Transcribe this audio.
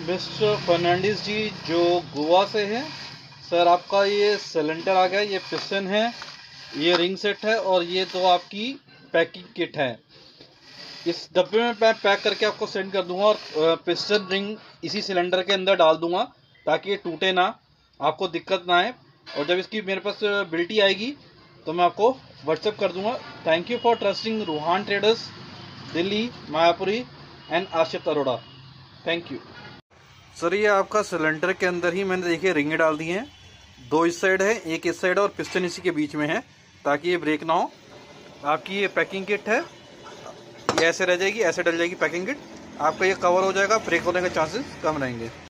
Mister Fernandes जी जो गोवा से हैं सर, आपका ये सिलेंडर आ गया, ये पिस्टन है, ये रिंग सेट है और ये तो आपकी पैकिंग किट है। इस डब्बे में मैं पैक करके आपको सेंड कर दूंगा और पिस्टन रिंग इसी सिलेंडर के अंदर डाल दूंगा ताकि ये टूटे ना, आपको दिक्कत ना आए। और जब इसकी मेरे पास बिल्टी आएगी तो मैं आपको व्हाट्सएप कर दूंगा। Thank you for trusting Ruhan Traders, Delhi, Mayapuri and Ashit Arora. Thank you sir. ये आपका सिलेंडर के अंदर ही मैंने देखिए रिंगें डाल दी हैं, 2 इस साइड है, 1 इस साइड है और पिस्टन इसी के बीच में है ताकि ये ब्रेक ना हो। आपकी ये पैकिंग किट है, ये ऐसे रह जाएगी, ऐसे डल जाएगी पैकिंग किट, आपका ये कवर हो जाएगा, ब्रेक होने के चांसेस कम रहेंगे।